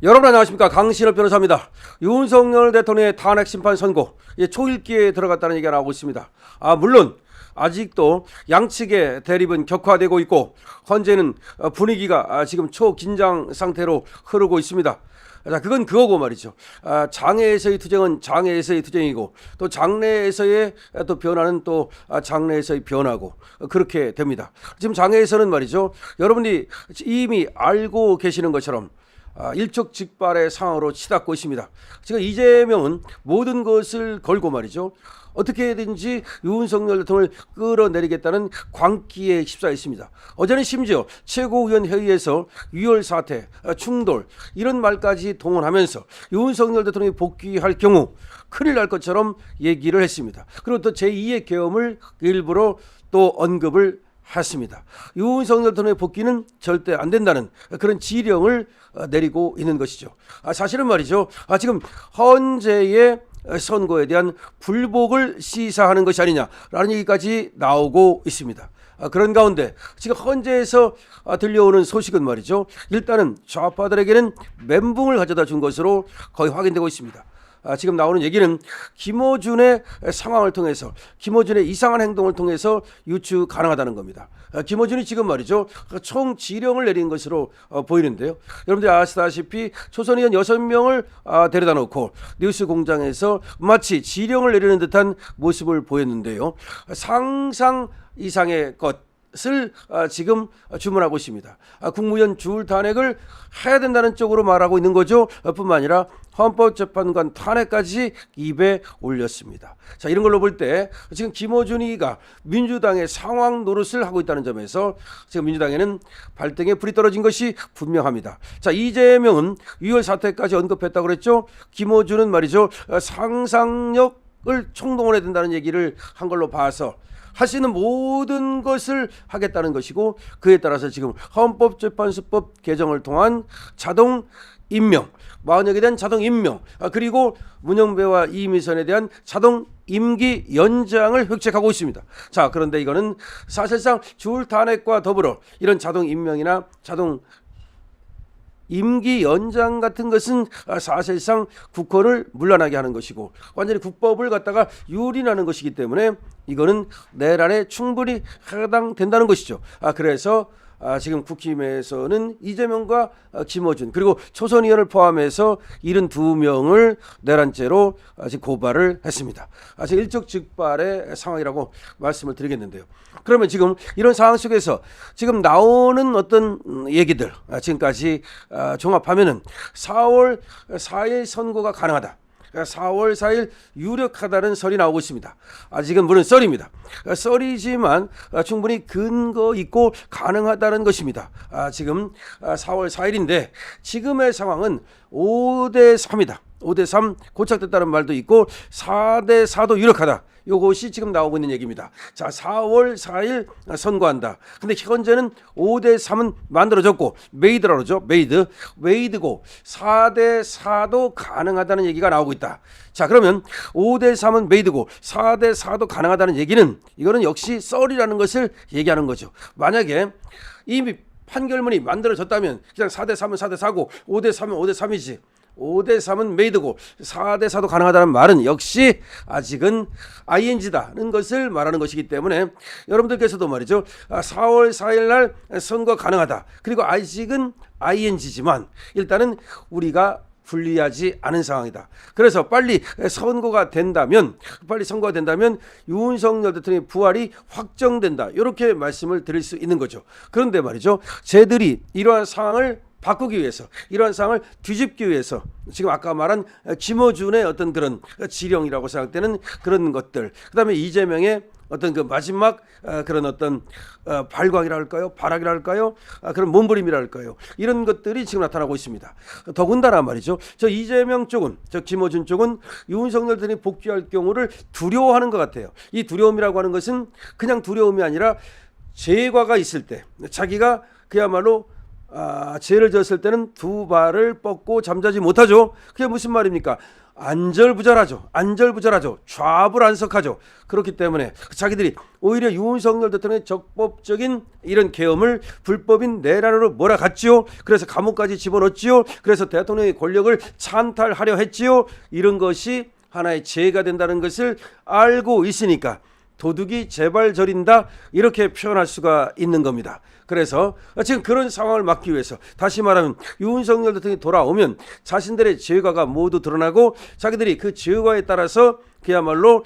여러분 안녕하십니까, 강신업 변호사입니다. 윤석열 대통령의 탄핵 심판 선고 초읽기에 들어갔다는 얘기가 나오고 있습니다. 물론 아직도 양측의 대립은 격화되고 있고 현재는 분위기가 지금 초긴장 상태로 흐르고 있습니다. 자, 그건 그거고 말이죠. 장외에서의 투쟁은 장외에서의 투쟁이고 또 장내에서의 또 변화는 또 장내에서의 변화고 그렇게 됩니다. 지금 장외에서는 말이죠, 여러분이 이미 알고 계시는 것처럼 일촉즉발의 상황으로 치닫고 있습니다. 지금 이재명은 모든 것을 걸고 말이죠, 어떻게든지 윤석열 대통령을 끌어내리겠다는 광기에 휩싸였습니다. 어제는 심지어 최고위원 회의에서 유혈 사태, 충돌 이런 말까지 동원하면서 윤석열 대통령이 복귀할 경우 큰일 날 것처럼 얘기를 했습니다. 그리고 또 제2의 계엄을 일부러 또 언급을 했습니다. 윤석열 대통령의 복귀는 절대 안 된다는 그런 지령을 내리고 있는 것이죠. 사실은 말이죠, 지금 현재의 선거에 대한 불복을 시사하는 것이 아니냐라는 얘기까지 나오고 있습니다. 그런 가운데 지금 현재에서 들려오는 소식은 말이죠, 일단은 좌파들에게는 멘붕을 가져다 준 것으로 거의 확인되고 있습니다. 지금 나오는 얘기는 김어준의 상황을 통해서, 김어준의 이상한 행동을 통해서 유추 가능하다는 겁니다. 김어준이 지금 말이죠, 총 지령을 내린 것으로 보이는데요. 여러분들이 아시다시피 초선의원 6명을 데려다 놓고 뉴스 공장에서 마치 지령을 내리는 듯한 모습을 보였는데요. 상상 이상의 것을 지금 주문하고 있습니다. 국무위원 줄 탄핵을 해야 된다는 쪽으로 말하고 있는 거죠. 뿐만 아니라 헌법재판관 탄핵까지 입에 올렸습니다. 자, 이런 걸로 볼 때 지금 김어준이가 민주당의 상황 노릇을 하고 있다는 점에서 지금 민주당에는 발등에 불이 떨어진 것이 분명합니다. 자, 이재명은 유혈 사태까지 언급했다고 그랬죠. 김어준은 말이죠, 상상력을 총동원해야 된다는 얘기를 한 걸로 봐서 할 수 있는 모든 것을 하겠다는 것이고, 그에 따라서 지금 헌법재판소법 개정을 통한 자동 임명, 마흔역에 대한 자동 임명, 그리고 문영배와 이미선에 대한 자동 임기 연장을 획책하고 있습니다. 자, 그런데 이거는 사실상 줄 탄핵과 더불어 이런 자동 임명이나 자동 임기 연장 같은 것은 사실상 국회를 물러나게 하는 것이고 완전히 국법을 갖다가 유린하는 것이기 때문에 이거는 내란에 충분히 해당된다는 것이죠. 그래서 지금 국힘에서는 이재명과 김어준 그리고 초선 의원을 포함해서 72명을 내란죄로 지금 고발을 했습니다. 지금 일촉즉발의 상황이라고 말씀을 드리겠는데요. 그러면 지금 이런 상황 속에서 지금 나오는 어떤 얘기들 지금까지 종합하면은 4월 4일 선고가 가능하다, 4월 4일 유력하다는 설이 나오고 있습니다. 아직은 물론 썰입니다. 썰이지만 충분히 근거 있고 가능하다는 것입니다. 지금 4월 4일인데 지금의 상황은 5대3이다. 5대3 고착됐다는 말도 있고 4대4도 유력하다. 이것이 지금 나오고 있는 얘기입니다. 자, 4월 4일 선고한다. 근데 현재는 5대3은 만들어졌고 메이드라고 그러죠. 메이드고 4대4도 가능하다는 얘기가 나오고 있다. 자, 그러면 5대3은 메이드고 4대4도 가능하다는 얘기는 이거는 역시 썰이라는 것을 얘기하는 거죠. 만약에 이미 판결문이 만들어졌다면 그냥 4대3은 4대4고 5대3은 5대3이지 5대3은 메이드고 4대4도 가능하다는 말은 역시 아직은 ING다는 것을 말하는 것이기 때문에 여러분들께서도 말이죠, 4월 4일 날 선거 가능하다, 그리고 아직은 ING지만 일단은 우리가 불리하지 않은 상황이다. 그래서 빨리 선거가 된다면 윤석열 대통령의 부활이 확정된다, 이렇게 말씀을 드릴 수 있는 거죠. 그런데 말이죠, 쟤들이 이러한 상황을 바꾸기 위해서, 이러한 상황을 뒤집기 위해서 지금 아까 말한 김어준의 어떤 그런 지령이라고 생각되는 그런 것들, 그다음에 이재명의 어떤 그 마지막 그런 어떤 발광이라 할까요, 발악이라 할까요, 그런 몸부림이라 할까요, 이런 것들이 지금 나타나고 있습니다. 더군다나 말이죠, 저 이재명 쪽은, 저 김어준 쪽은 윤석열 대통령이 복귀할 경우를 두려워하는 것 같아요. 이 두려움이라고 하는 것은 그냥 두려움이 아니라 재과가 있을 때 자기가 그야말로 죄를 졌을 때는 두 발을 뻗고 잠자지 못하죠. 그게 무슨 말입니까? 안절부절하죠. 좌불안석하죠. 그렇기 때문에 자기들이 오히려 윤석열 대통령의 적법적인 이런 계엄을 불법인 내란으로 몰아갔지요. 그래서 감옥까지 집어넣었지요. 그래서 대통령의 권력을 찬탈하려 했지요. 이런 것이 하나의 죄가 된다는 것을 알고 있으니까 도둑이 제발 저린다 이렇게 표현할 수가 있는 겁니다. 그래서 지금 그런 상황을 막기 위해서 다시 말하면 윤석열 대통령이 돌아오면 자신들의 죄과가 모두 드러나고 자기들이 그 죄과에 따라서 그야말로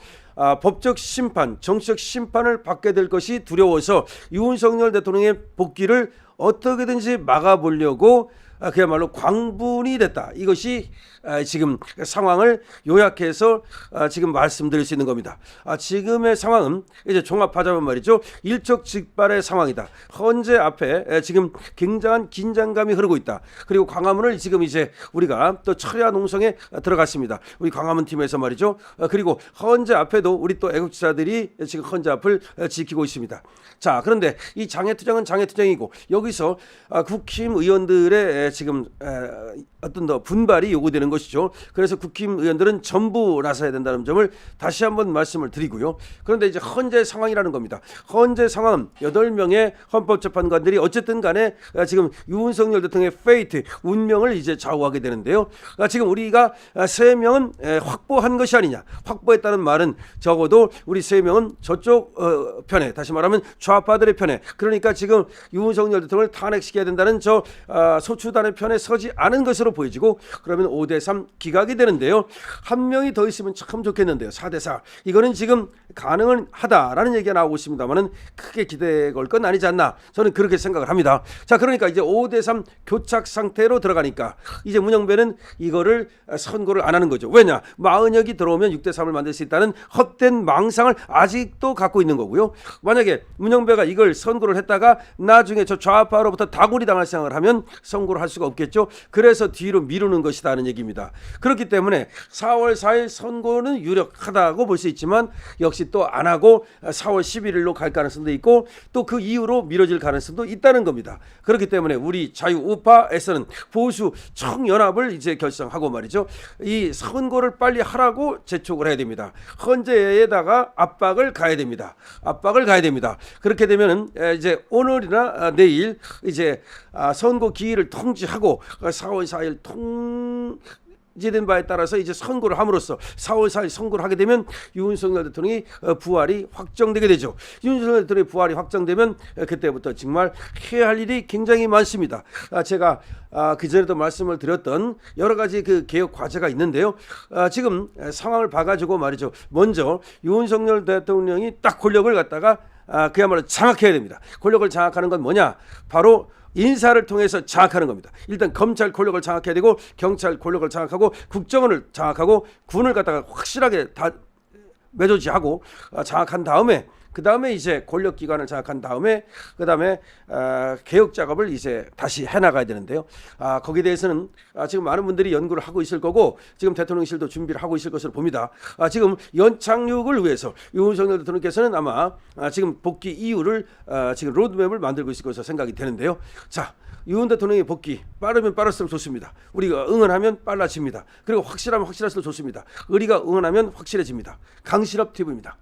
법적 심판, 정치적 심판을 받게 될 것이 두려워서 윤석열 대통령의 복귀를 어떻게든지 막아보려고 그야말로 광분이 됐다. 이것이 지금 상황을 요약해서 지금 말씀드릴 수 있는 겁니다. 지금의 상황은 이제 종합하자면 말이죠. 일촉즉발의 상황이다. 헌재 앞에 지금 굉장한 긴장감이 흐르고 있다. 그리고 광화문을 지금 이제 우리가 또 철야 농성에 들어갔습니다. 우리 광화문 팀에서 말이죠. 그리고 헌재 앞에도 우리 또 애국지사들이 지금 헌재 앞을 지키고 있습니다. 자, 그런데 이 장애투쟁은 장애투쟁이고 여기서 국힘 의원들의 지금 어떤 더 분발이 요구되는 것이죠. 그래서 국힘 의원들은 전부 나서야 된다는 점을 다시 한번 말씀을 드리고요. 그런데 이제 헌재 상황이라는 겁니다. 헌재 상황은 8명의 헌법재판관들이 어쨌든 간에 지금 윤석열 대통령의 페이트, 운명을 이제 좌우하게 되는데요. 지금 우리가 3명은 확보한 것이 아니냐. 확보했다는 말은 적어도 우리 3명은 저쪽 편에, 다시 말하면 좌파들의 편에, 그러니까 지금 윤석열 대통령을 탄핵시켜야 된다는 저 소추단의 편에 서지 않은 것으로 보여지고, 그러면 5대3 기각이 되는데요. 한 명이 더 있으면 참 좋겠는데요. 4대4 이거는 지금 가능은 하다라는 얘기가 나오고 있습니다만은 크게 기대 걸 건 아니지 않나, 저는 그렇게 생각을 합니다. 자, 그러니까 이제 5대3 교착 상태로 들어가니까 이제 문영배는 이거를 선고를 안 하는 거죠. 왜냐, 마은혁이 들어오면 6대3을 만들 수 있다는 헛된 망상을 아직도 갖고 있는 거고요. 만약에 문영배가 이걸 선고를 했다가 나중에 저 좌파로부터 다구리 당할 생각을 하면 선고를 할 수가 없겠죠. 그래서 뒤로 미루는 것이다는 얘기입니다. 그렇기 때문에 4월 4일 선고는 유력하다고 볼 수 있지만 역시 또 안 하고 4월 11일로 갈 가능성도 있고 또 그 이후로 미뤄질 가능성도 있다는 겁니다. 그렇기 때문에 우리 자유우파에서는 보수 청연합을 이제 결성하고 말이죠. 이 선고를 빨리 하라고 재촉을 해야 됩니다. 헌재에다가 압박을 가야 됩니다. 그렇게 되면은 이제 오늘이나 내일 이제 선고 기일을 통지하고 4월 4일 통지된 바에 따라서 이제 선고를 함으로써 4월 4일 선고를 하게 되면 윤석열 대통령이 부활이 확정되게 되죠. 윤석열 대통령이 부활이 확정되면 그때부터 정말 해야 할 일이 굉장히 많습니다. 제가 그전에도 말씀을 드렸던 여러 가지 그 개혁 과제가 있는데요. 지금 상황을 봐가지고 말이죠. 먼저 윤석열 대통령이 딱 권력을 갖다가 그야말로 장악해야 됩니다. 권력을 장악하는 건 뭐냐? 바로 인사를 통해서 장악하는 겁니다. 일단 검찰 권력을 장악해야 되고, 경찰 권력을 장악하고, 국정원을 장악하고, 군을 갖다가 확실하게 다 매조지하고 장악한 다음에, 그 다음에 이제 권력기관을 장악한 다음에 그 다음에 개혁 작업을 이제 다시 해나가야 되는데요. 거기에 대해서는 지금 많은 분들이 연구를 하고 있을 거고, 지금 대통령실도 준비를 하고 있을 것으로 봅니다. 지금 연착륙을 위해서 윤석열 대통령께서는 아마 지금 복귀 이후를 지금 로드맵을 만들고 있을 것으로 생각이 되는데요. 자, 윤 대통령의 복귀 빠르면 빠를수록 좋습니다. 우리가 응원하면 빨라집니다. 그리고 확실하면 확실할수록 좋습니다. 우리가 응원하면 확실해집니다. 강신업 TV입니다.